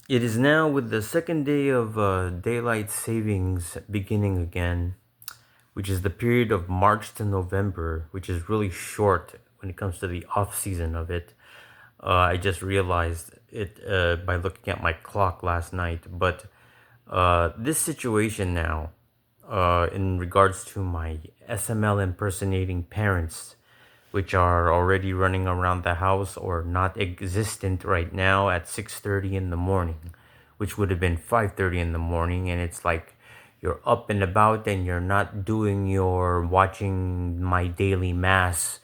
It is now with the second day of daylight savings beginning again, which is the period of March to November, which is really short when it comes to the off season of it. I just realized it by looking at my clock last night. But this situation now, in regards to my SML impersonating parents, which are already running around the house or not existent right now at 6:30 in the morning, which would have been 5:30 in the morning, and it's like you're up and about and you're not doing your watching my daily mass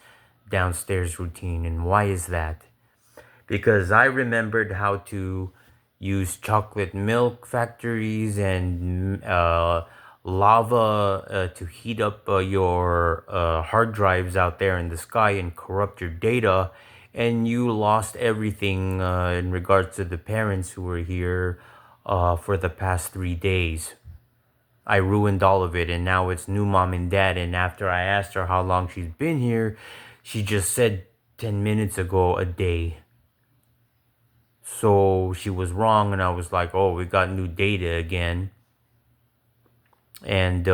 downstairs routine. And why is that? Because I remembered how to use chocolate milk factories and lava to heat up your hard drives out there in the sky and corrupt your data. And you lost everything in regards to the parents who were here for the past 3 days. I ruined all of it, and now it's new mom and dad. And after I asked her how long she's been here, she just said 10 minutes ago a day. So she was wrong, and I was like, oh, we got new data again. And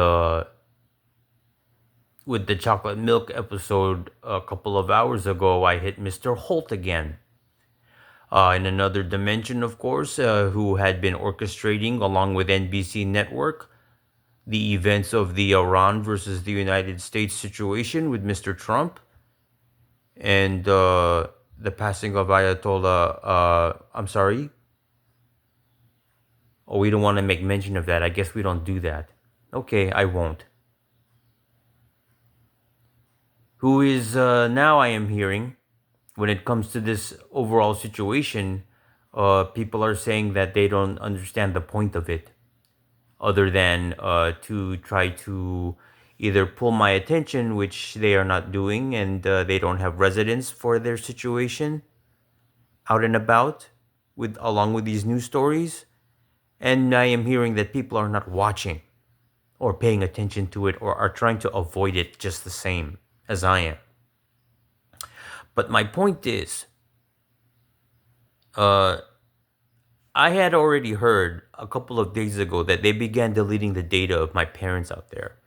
with the chocolate milk episode a couple of hours ago, I hit Mr. Holt again. In another dimension, of course, who had been orchestrating, along with NBC Network, the events of the Iran versus the United States situation with Mr. Trump and the passing of Ayatollah. I'm sorry. Oh, we don't want to make mention of that. I guess we don't do that. Okay, I won't. Who is now, I am hearing, when it comes to this overall situation, people are saying that they don't understand the point of it, other than to try to either pull my attention, which they are not doing, and they don't have residence for their situation out and about with along with these news stories. And I am hearing that people are not watching or paying attention to it or are trying to avoid it just the same as I am. But my point is, uh, I had already heard a couple of days ago that they began deleting the data of my parents out there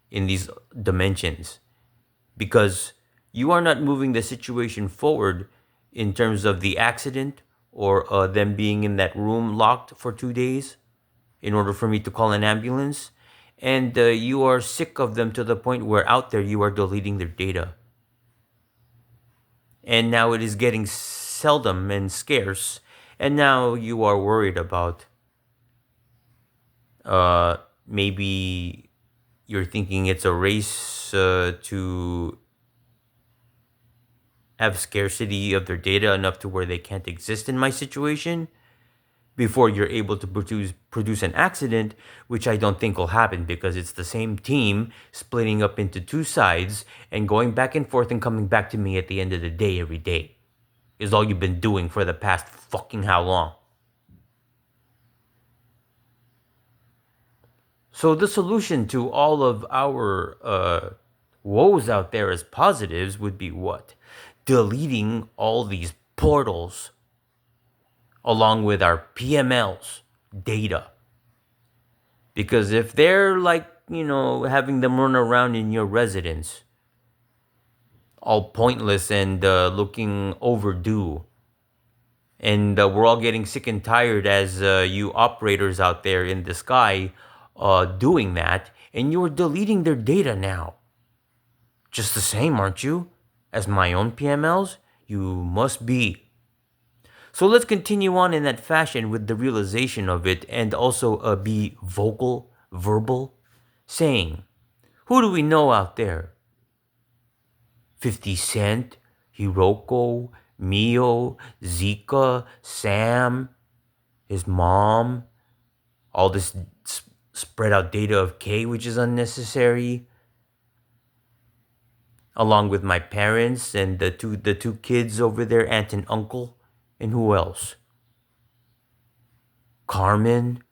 in these dimensions because you are not moving the situation forward in terms of the accident or them being in that room locked for 2 days in order for me to call an ambulance. And you are sick of them to the point where out there you are deleting their data. And now it is getting seldom and scarce. And now you are worried about maybe you're thinking it's a race to have scarcity of their data enough to where they can't exist in my situation before you're able to produce an accident, which I don't think will happen because it's the same team splitting up into two sides and going back and forth and coming back to me at the end of the day every day is all you've been doing for the past fucking how long. So the solution to all of our woes out there as positives would be what? Deleting all these portals along with our PMLs data. Because if they're like, having them run around in your residence, all pointless and looking overdue, and we're all getting sick and tired as you operators out there in the sky doing that, and you're deleting their data now. Just the same, aren't you? As my own PMLs? You must be. So let's continue on in that fashion with the realization of it and also be vocal, verbal, saying, who do we know out there? 50 Cent, Hiroko, Mio, Zika, Sam, his mom, all this spread out data of K, which is unnecessary, along with my parents and the two kids over there, aunt and uncle, and who else? Carmen.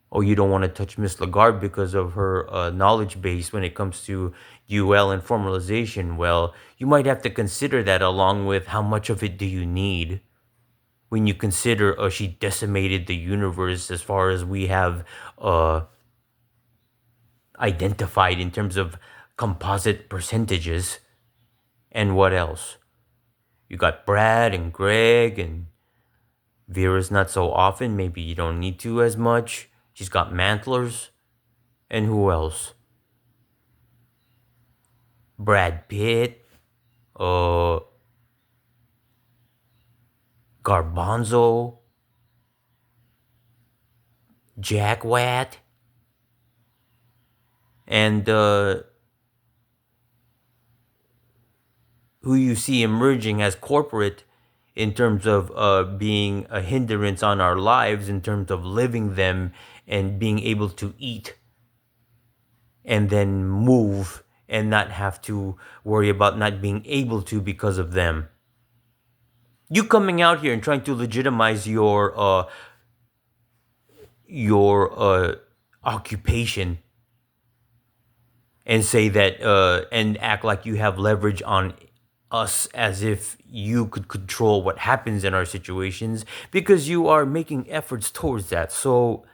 Oh, you don't want to touch Miss Lagarde because of her knowledge base when it comes to UL and formalization. Well, you might have to consider that along with how much of it do you need. when you consider she decimated the universe as far as we have uh, identified in terms of composite percentages. And what else? You got Brad and Greg, and Vera's not so often. Maybe you don't need to as much. She's got Mantlers. And who else? Brad Pitt, uh, Garbanzo, Jack Watt, and who you see emerging as corporate in terms of being a hindrance on our lives, in terms of living them and being able to eat and then move and not have to worry about not being able to because of them. You coming out here and trying to legitimize your occupation and say that and act like you have leverage on us as if you could control what happens in our situations because you are making efforts towards that. So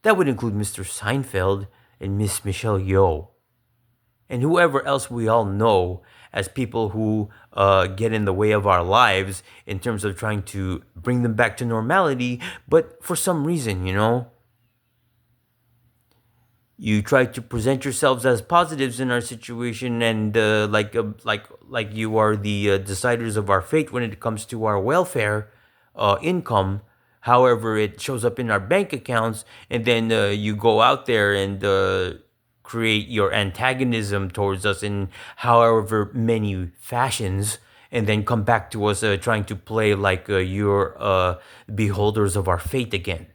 that would include Mr. Seinfeld and Miss Michelle Yeoh and whoever else we all know as people who get in the way of our lives in terms of trying to bring them back to normality. But for some reason, you try to present yourselves as positives in our situation, and like you are the deciders of our fate when it comes to our welfare income. However, it shows up in our bank accounts, and then you go out there and create your antagonism towards us in however many fashions, and then come back to us trying to play like you're beholders of our fate again.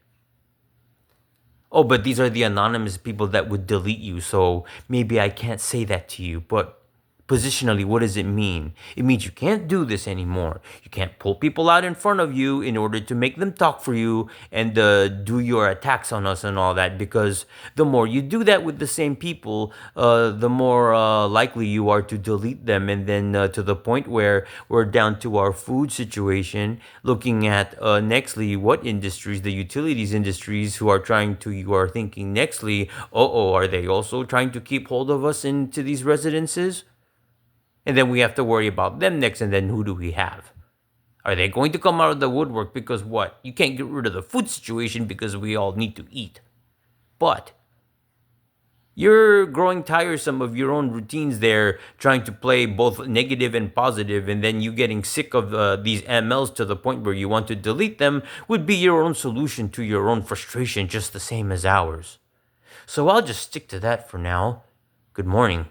Oh, but these are the anonymous people that would delete you, so maybe I can't say that to you. But positionally, what does it mean? It means you can't do this anymore. You can't pull people out in front of you in order to make them talk for you and do your attacks on us and all that, because the more you do that with the same people, the more likely you are to delete them. And then to the point where we're down to our food situation, looking at nextly what industries, the utilities industries, who are trying to, you are thinking nextly, are they also trying to keep hold of us into these residences? And then we have to worry about them next, and then who do we have? Are they going to come out of the woodwork because what? You can't get rid of the food situation because we all need to eat. But you're growing tiresome of your own routines there, trying to play both negative and positive, and then you getting sick of these MLs to the point where you want to delete them would be your own solution to your own frustration, just the same as ours. So I'll just stick to that for now. Good morning.